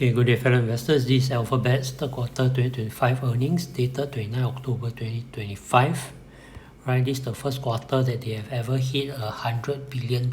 Okay, good day fellow investors. This is Alphabet's third quarter 2025 earnings dated 29 October 2025. Right, this is the first quarter that they have ever hit $100 billion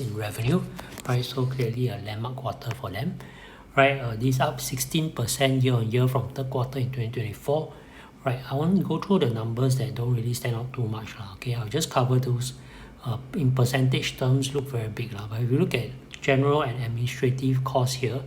in revenue. Right, so clearly a landmark quarter for them. Right, this up 16% year on year from third quarter in 2024. Right, I want to go through the numbers that don't really stand out too much. Okay, I'll just cover those. In percentage terms, look very big. But if you look at general and administrative costs here,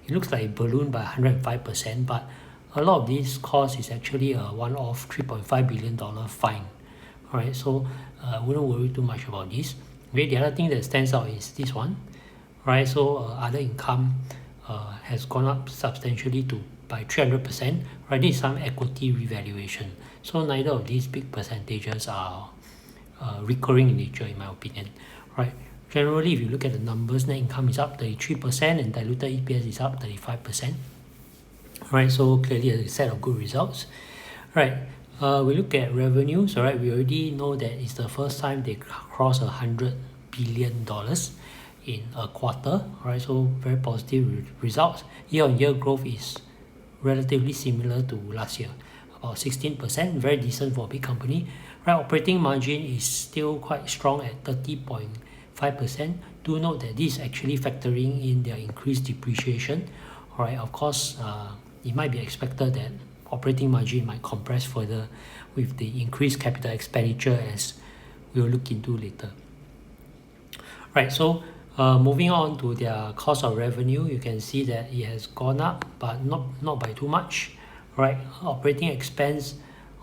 it looks like it ballooned by 105%, but a lot of these costs is actually a one-off $3.5 billion fine. Alright, so wouldn't worry too much about this. Okay, the other thing that stands out is this one. Right, so other income has gone up substantially by 300%. Right, this is some equity revaluation. So neither of these big percentages are recurring in nature, in my opinion. Right. Generally, if you look at the numbers, net income is up 33% and diluted EPS is up 35%. Right, so clearly a set of good results. Right, we look at revenues. All right, we already know that it's the first time they crossed $100 billion in a quarter. All right, so very positive results. Year-on-year growth is relatively similar to last year, about 16%, very decent for a big company. Right, operating margin is still quite strong at 30.5%. Do note that this is actually factoring in their increased depreciation. All right, of course, it might be expected that operating margin might compress further with the increased capital expenditure, as we'll look into later. Right, so moving on to their cost of revenue, you can see that it has gone up, but not by too much. Right, operating expense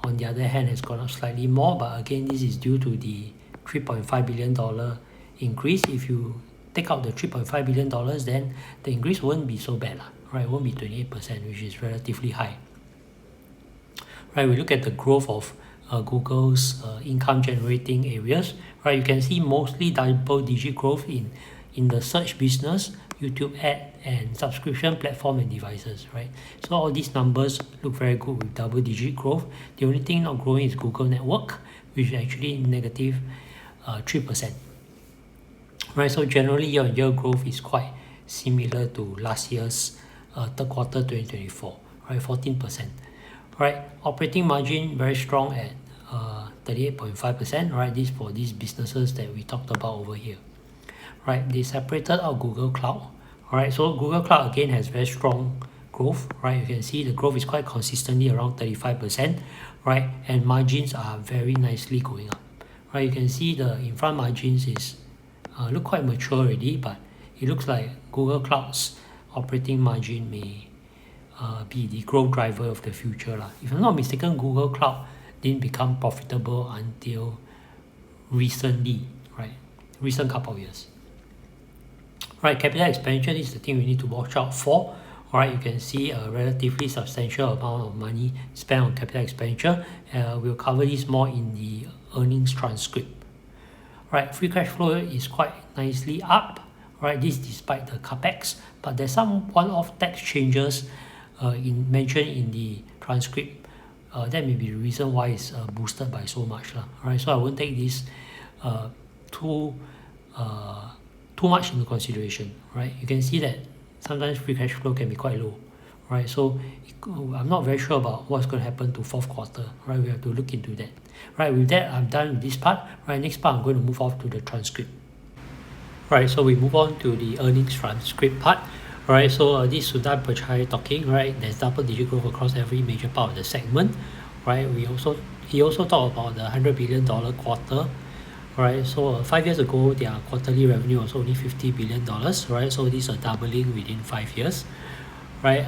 on the other hand has gone up slightly more, but again this is due to the $3.5 billion increase. If you take out the $3.5 billion, then the increase won't be so bad, right? It won't be 28%, which is relatively high. Right, we look at the growth of Google's income generating areas. Right, you can see mostly double-digit growth in the search business, YouTube ad, and subscription platform and devices. Right, so all these numbers look very good with double-digit growth. The only thing not growing is Google Network, which is actually negative 3%. Right, so generally year-on-year growth is quite similar to last year's third quarter 2024. Right, 14%. Right, operating margin very strong at 38.5%. Right, this for these businesses that we talked about over here. Right, they separated out Google Cloud. Alright, so Google Cloud again has very strong growth. Right, you can see the growth is quite consistently around 35%. Right, and margins are very nicely going up. Right, you can see the in-front margins is look quite mature already, but it looks like Google Cloud's operating margin may be the growth driver of the future. If I'm not mistaken, Google Cloud didn't become profitable until recently, right? Recent couple of years. Right, capital expenditure is the thing we need to watch out for. Alright, you can see a relatively substantial amount of money spent on capital expenditure. We'll cover this more in the earnings transcript. Right, free cash flow is quite nicely up. Right, this despite the capex, but there's some one-off tax changes mentioned in the transcript. That may be the reason why it's boosted by so much. Right, so I won't take this too much into consideration. Right, you can see that sometimes free cash flow can be quite low. Right, so I'm not very sure about what's going to happen to fourth quarter. Right, we have to look into that. Right, with that I'm done with this part. Right, next part I'm going to move off to the transcript. Right, so we move on to the earnings transcript part. Alright, so this is Sudhir Pichai talking. Right, there's double-digit growth across every major part of the segment. Right, he also talked about the $100 billion quarter. Right, so 5 years ago their quarterly revenue was only $50 billion. Right, so this is a doubling within 5 years. Right,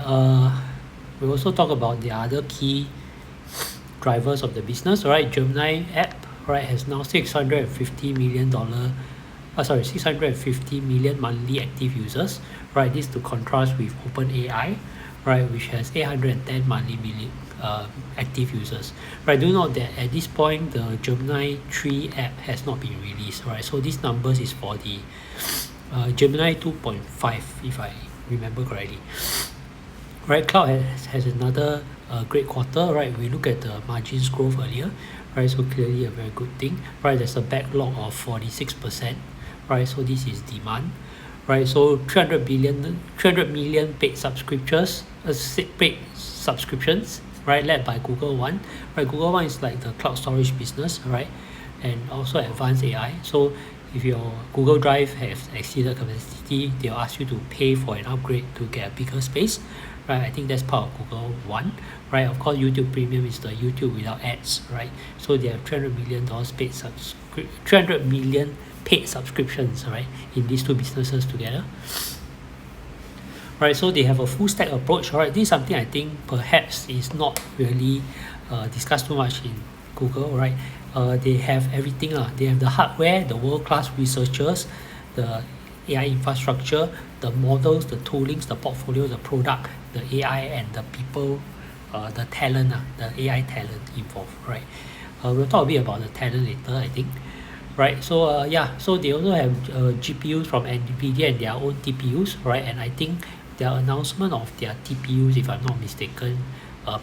we also talk about the other key drivers of the business. Right, Gemini app, right, has now $650 million monthly active users. Right, this to contrast with OpenAI, right, which has 810 million active users. Right, do note that at this point the Gemini 3 app has not been released. Right, so these numbers is for the Gemini 2.5 if I remember correctly. Right, cloud has another great quarter. Right, we look at the margins growth earlier. Right, so clearly a very good thing. Right, there's a backlog of 46%. Right, so this is demand. right? So 300 million paid subscriptions, paid subscriptions, right? Led by Google One, right? Google One is like the cloud storage business, right? And also advanced AI. So if your Google Drive has exceeded capacity, they'll ask you to pay for an upgrade to get a bigger space, right? I think that's part of Google One, right? Of course, YouTube Premium is the YouTube without ads, right? So they have $300 million paid subscriptions, right, in these two businesses together. Right, so they have a full stack approach, right? This is something I think perhaps is not really discussed too much in Google, right? They have everything. They have the hardware, the world-class researchers, the AI infrastructure, the models, the toolings, the portfolio, the product, the AI, and the people, the talent, the AI talent involved, right? We'll talk a bit about the talent later, I think. Right, so yeah, so they also have GPUs from NVIDIA and their own TPUs, right? And I think their announcement of their TPUs, if I'm not mistaken,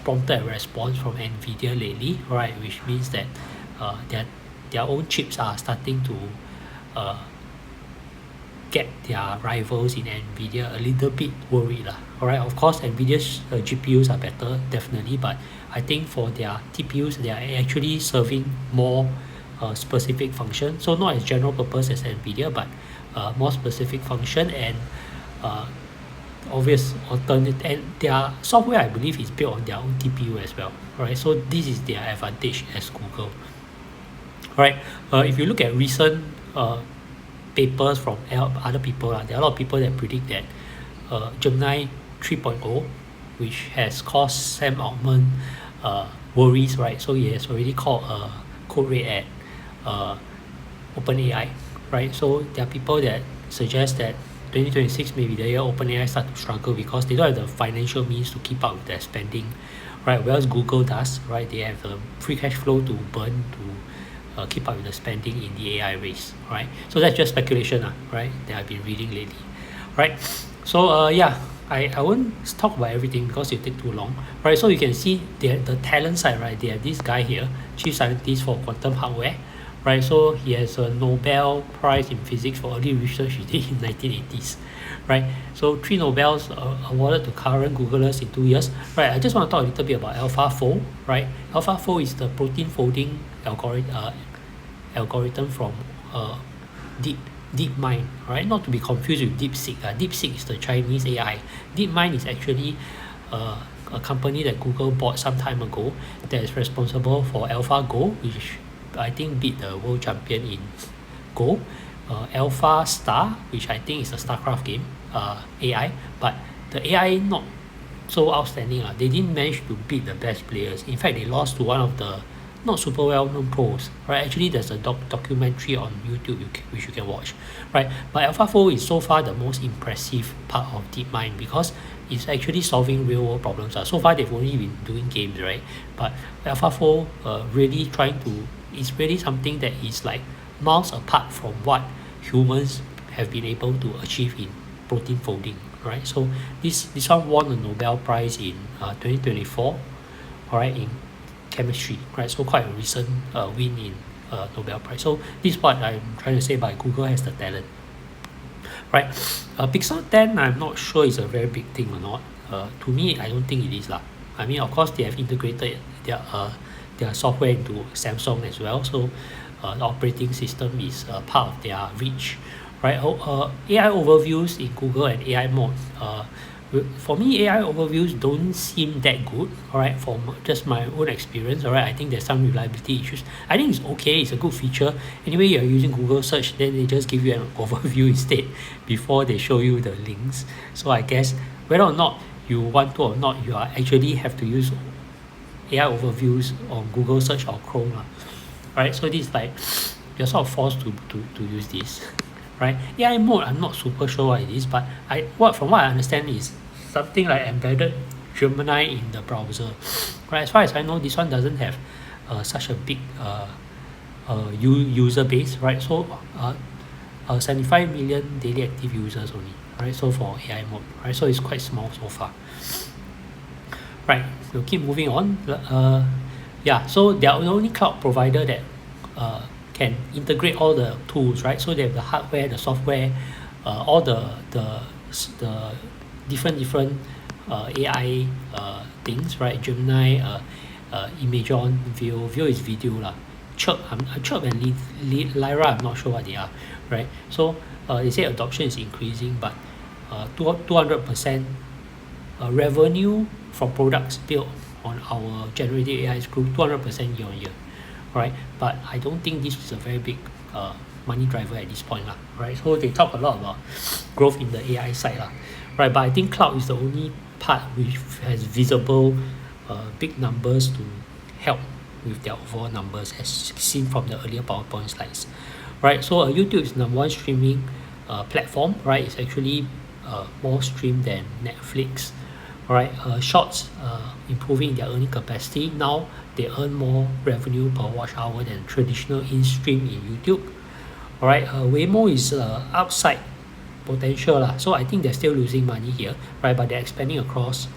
prompted a response from NVIDIA lately, right? Which means that their own chips are starting to get their rivals in NVIDIA a little bit worried. Alright, of course, NVIDIA's GPUs are better, definitely, but I think for their TPUs, they are actually serving more specific function. So not as general purpose as NVIDIA, but more specific function and obvious alternate, and their software I believe is built on their own TPU as well, right? So this is their advantage as Google, right? If you look at recent papers from other people, there are a lot of people that predict that Gemini 3.0, which has caused Sam Altman worries, right? So he has already called a code red at OpenAI, right? So there are people that suggest that 2026 may be the year OpenAI start to struggle because they don't have the financial means to keep up with their spending, right? Whereas Google does, right? They have the free cash flow to burn to keep up with the spending in the AI race, right? So that's just speculation, right? That I've been reading lately, right? So yeah, I won't talk about everything because it take too long, right? So you can see the talent side, right? They have this guy here, chief scientist for quantum hardware, right? So he has a Nobel Prize in physics for early research he did in 1980s, right? So 3 Nobels awarded to current Googlers in 2 years, right? I just want to talk a little bit about AlphaFold, right? AlphaFold is the protein folding algorithm from DeepMind, right? Not to be confused with DeepSeek. DeepSeek is the Chinese AI. DeepMind is actually a company that Google bought some time ago that is responsible for AlphaGo, which I think beat the world champion in Go. Alpha Star, which I think is a StarCraft game, AI, but the AI not so outstanding. They didn't manage to beat the best players. In fact, they lost to one of the not super well known pros, right? Actually, there's a documentary on YouTube which you can watch, right? But AlphaFold is so far the most impressive part of DeepMind because it's actually solving real world problems. So far, they've only been doing games, right? But AlphaFold really it's really something that is like miles apart from what humans have been able to achieve in protein folding, right? So this one won a Nobel Prize in 2024, all right, in chemistry, right? So quite a recent win in Nobel Prize. So this is what I'm trying to say by Google has the talent, right? Pixel 10, I'm not sure it's a very big thing or not. To me, I don't think it is lah. I mean, of course, they have integrated their software into Samsung as well. So the operating system is part of their reach, right? AI overviews in Google and AI mode. For me, AI overviews don't seem that good, all right, from just my own experience, all right. I think there's some reliability issues. I think it's okay, it's a good feature. Anyway, you're using Google search, then they just give you an overview instead before they show you the links. So I guess whether or not you want to or not, you are actually have to use AI overviews on Google search or Chrome, right? So this is like, you're sort of forced to use this. Right, AI mode, I'm not super sure what it is, but from what I understand is something like embedded Gemini in the browser. Right, as far as I know, this one doesn't have such a big user base, right? So 75 million daily active users only, right? So for AI mode, right? So it's quite small so far. Right, we'll keep moving on. Yeah, so they are the only cloud provider that can integrate all the tools, right? So they have the hardware, the software, all the different AI things, right? Gemini, Imagen, Veo is video lah. Chirp and Lyra, I'm not sure what they are, right? So they say adoption is increasing, but 200% revenue from products built on our generative AI grew 200% year on year, right? But I don't think this is a very big money driver at this point lah, right? So they talk a lot about growth in the AI side lah, right? But I think cloud is the only part which has visible big numbers to help with their overall numbers as seen from the earlier PowerPoint slides, right? So YouTube is number one streaming platform, right? It's actually more streamed than Netflix, right? Shorts improving their earning capacity. Now they earn more revenue per watch hour than traditional in-stream in YouTube. All right, Waymo is outside potential lah. So I think they're still losing money here, right? But they're expanding across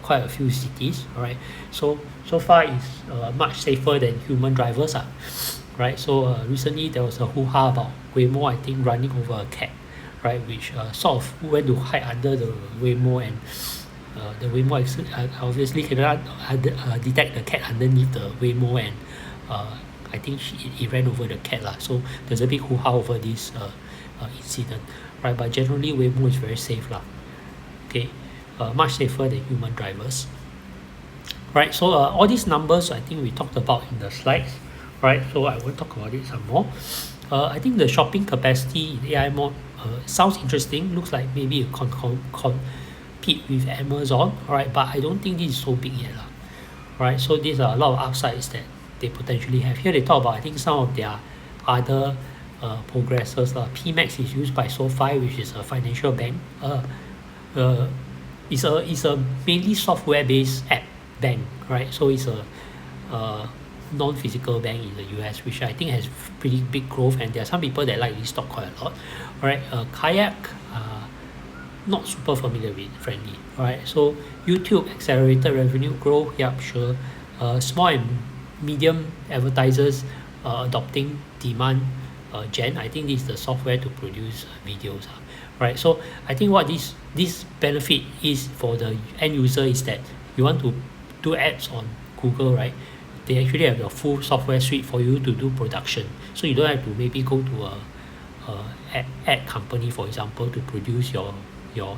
quite a few cities, all right? So far it's much safer than human drivers, right? So recently there was a hoo-ha about Waymo, I think, running over a cat, right? Which sort of went to hide under the Waymo, and the Waymo obviously cannot detect the cat underneath the Waymo, and I think it ran over the cat lah. So there's a big hoo-ha over this incident, right? But generally Waymo is very safe lah. Okay, much safer than human drivers, right? So all these numbers I think we talked about in the slides, right? So I will talk about it some more. I think the shopping capacity in AI mode sounds interesting. Looks like maybe it compete with Amazon, right? But I don't think this is so big yet, right? So these are a lot of upsides that they potentially have. Here they talk about, I think, some of their other progressors. PMax is used by SoFi, which is a financial bank. It's a mainly software-based app bank, right? So it's a non-physical bank in the US, which I think has pretty big growth, and there are some people that like this stock quite a lot. All right, Kayak, not super familiar with, friendly. All right, so YouTube accelerated revenue growth. Yep, sure. Small and medium advertisers adopting demand gen. I think this is the software to produce videos, right? So I think what this benefit is for the end user is that you want to do ads on Google, right? They actually have the full software suite for you to do production, so you don't have to maybe go to a ad company, for example, to produce your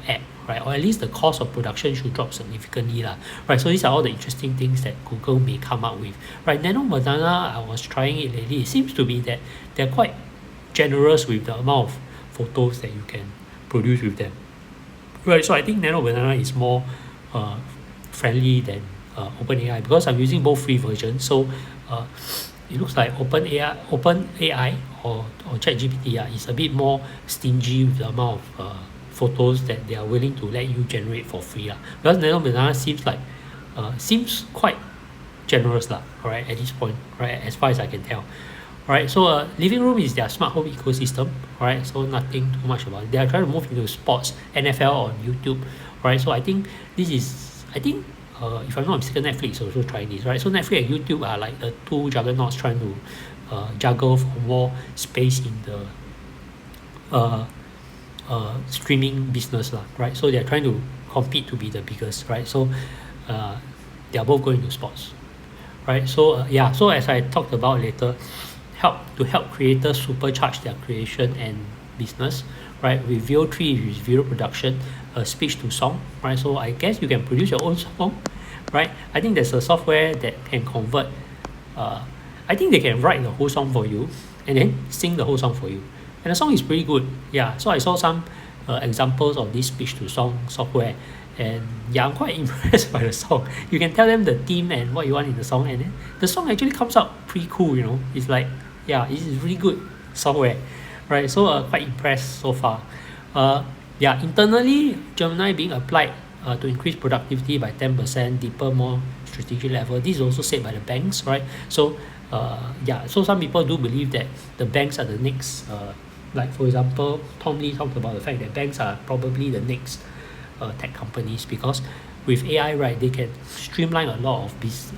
ad, right? Or at least the cost of production should drop significantly lah, right? So these are all the interesting things that Google may come up with, right? Nano Banana, I was trying it lately. It seems to be that they're quite generous with the amount of photos that you can produce with them, right? So I think Nano Banana is more friendly than OpenAI, because I'm using both free versions. So it looks like OpenAI or ChatGPT is a bit more stingy with the amount of photos that they are willing to let you generate for free, because Nano Banana seems quite generous lah, right, at this point, right, as far as I can tell. Right, so Living Room is their smart home ecosystem, right? So nothing too much about it. They are trying to move into sports, NFL on YouTube, right? So I think this is, if I'm not mistaken, Netflix is also trying this, right? So Netflix and YouTube are like the two juggernauts trying to juggle for more space in the streaming business lah, right? So they are trying to compete to be the biggest, right? So they are both going to sports, right? So yeah, so as I talked about later, help creators supercharge their creation and business, right? With Veo 3, which is video production, speech to song, right? So I guess you can produce your own song, right? I think there's a software that can convert. I think they can write the whole song for you and then sing the whole song for you, and the song is pretty good. Yeah, so I saw some examples of this speech to song software, and yeah, I'm quite impressed by the song. You can tell them the theme and what you want in the song, and then the song actually comes out pretty cool, you know. It's like, yeah, it's really good software, right? So quite impressed so far. Yeah, internally, Gemini being applied to increase productivity by 10%, deeper, more strategic level. This is also said by the banks, right? So yeah, so some people do believe that the banks are the next, like for example, Tom Lee talked about the fact that banks are probably the next tech companies, because with AI, right, they can streamline a lot of these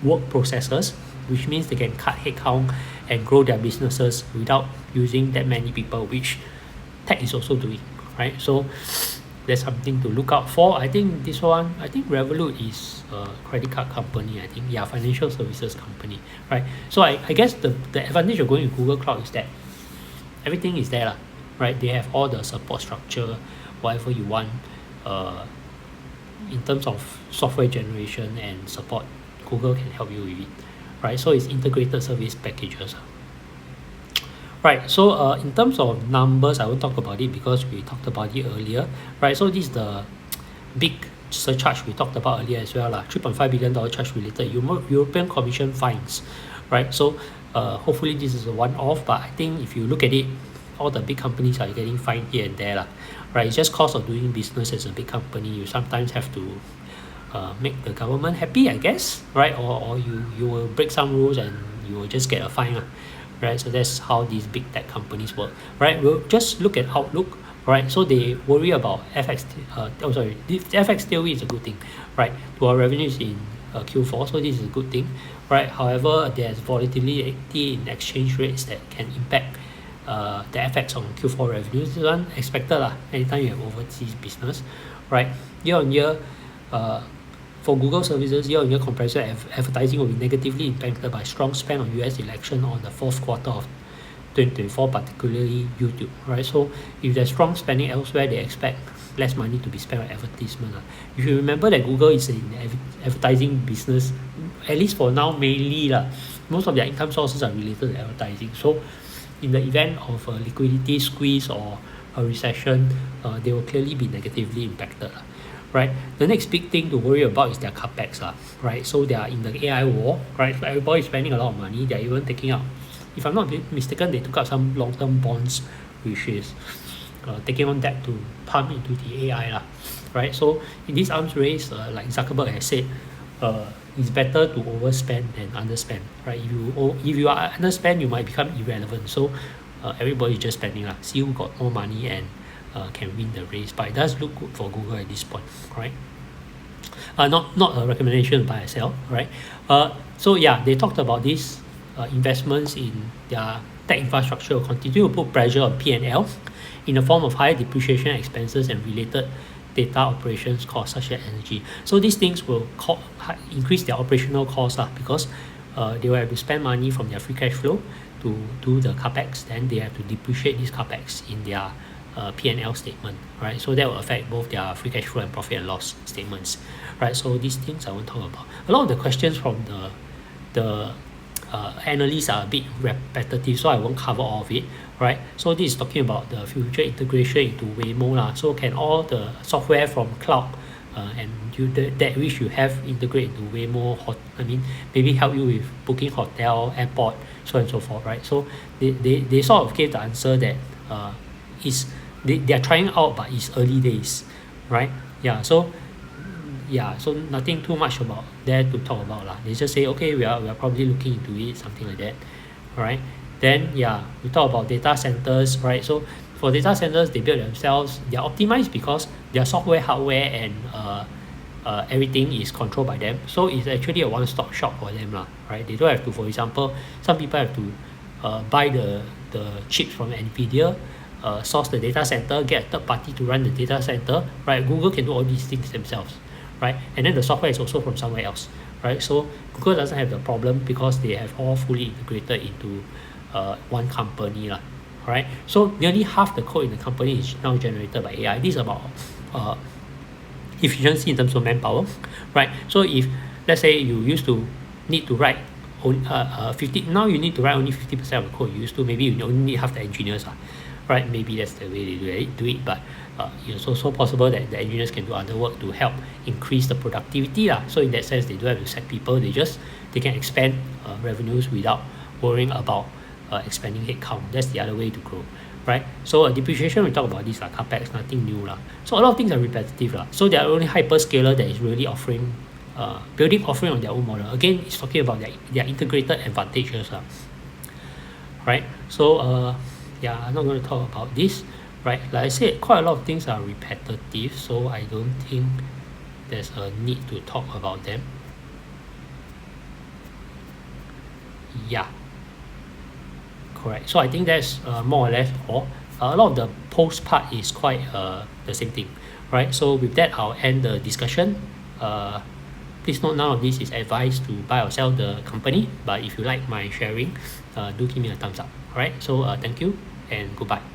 work processes, which means they can cut headcount and grow their businesses without using that many people, which tech is also doing, right? So there's something to look out for. I think this one, I think Revolut is a credit card company. I think, yeah, financial services company, right? So I guess the advantage of going to Google Cloud is that everything is there, lah, right? They have all the support structure, whatever you want, in terms of software generation and support. Google can help you with it, right? So it's integrated service packages. Right, so in terms of numbers, I won't talk about it because we talked about it earlier, right? So this is the big surcharge we talked about earlier as well, $3.5 billion charge related European Commission fines, right? So hopefully this is a one-off, but I think if you look at it, all the big companies are getting fined here and there, right? It's just cost of doing business as a big company. You sometimes have to make the government happy, I guess, right? Or you will break some rules and you will just get a fine, right? So that's how these big tech companies work, right? We'll just look at outlook, right? So they worry about FX. The FX tailwind is a good thing, right? To our revenues in Q4, so this is a good thing, right? However, there's volatility in exchange rates that can impact the effects on Q4 revenues. This is unexpected, anytime you have overseas business, right? Year on year, for Google services, year-on-year comparison, advertising will be negatively impacted by strong spend on US election on the fourth quarter of 2024, particularly YouTube, right? So if there's strong spending elsewhere, they expect less money to be spent on advertisement. If you remember that Google is in advertising business, at least for now, mainly, most of their income sources are related to advertising. So in the event of a liquidity squeeze or a recession, they will clearly be negatively impacted. Right, the next big thing to worry about is their capex, right? So they are in the AI war, right? So everybody is spending a lot of money. They are even taking out, if I'm not mistaken, they took out some long-term bonds, which is taking on debt to pump into the AI, right? So in this arms race, like Zuckerberg has said, it's better to overspend than underspend, right? If you are underspend, you might become irrelevant. So everybody is just spending, see who got more money and can win the race. But it does look good for Google at this point, right? Not a recommendation to buy or sell, right? So yeah, they talked about this investments in their tech infrastructure will continue to put pressure on P&L in the form of higher depreciation expenses and related data operations costs such as energy. So these things will increase their operational costs, because they will have to spend money from their free cash flow to do the capex. Then they have to depreciate these capex in their P&L statement, right? So that will affect both their free cash flow and profit and loss statements, right? So these things I won't talk about. A lot of the questions from the analysts are a bit repetitive, so I won't cover all of it, right? So this is talking about the future integration into Waymo, so can all the software from cloud and that which you have integrate into Waymo, maybe help you with booking hotel, airport, so on and so forth, right? So they sort of gave the answer that they are trying out, but it's early days, right? So nothing too much about there to talk about, They just say, okay, we are probably looking into it, something like that, right? Then we talk about data centers, right? So for data centers, they build themselves. They are optimized because their software, hardware, and everything is controlled by them. So it's actually a one-stop shop for them, right? They don't have to, for example, some people have to buy the chips from NVIDIA, source the data center, get a third party to run the data center, right? Google can do all these things themselves, right? And then the software is also from somewhere else, right? So Google doesn't have the problem because they have all fully integrated into one company, right? So nearly half the code in the company is now generated by AI. This is about efficiency in terms of manpower, right? So if let's say you used to need to write 50, now you need to write only 50% of the code you used to, maybe you only need half the engineers, right? Maybe that's the way they do it, but it's also possible that the engineers can do other work to help increase the productivity, So in that sense, they don't have to sack people. They can expand revenues without worrying about expanding headcount. That's the other way to grow, right? So depreciation, we talk about this, capex, nothing new, So a lot of things are repetitive, So there are only hyperscaler that is really offering offering on their own model. Again, it's talking about their integrated advantages, right? So I'm not going to talk about this, right? Like I said, quite a lot of things are repetitive, so I don't think there's a need to talk about them. Correct. So I think that's more or less all. a lot of the post part is quite the same thing, right? So with that, I'll end the discussion. Please note none of this is advice to buy or sell the company, but if you like my sharing, do give me a thumbs up. All right, so thank you and goodbye.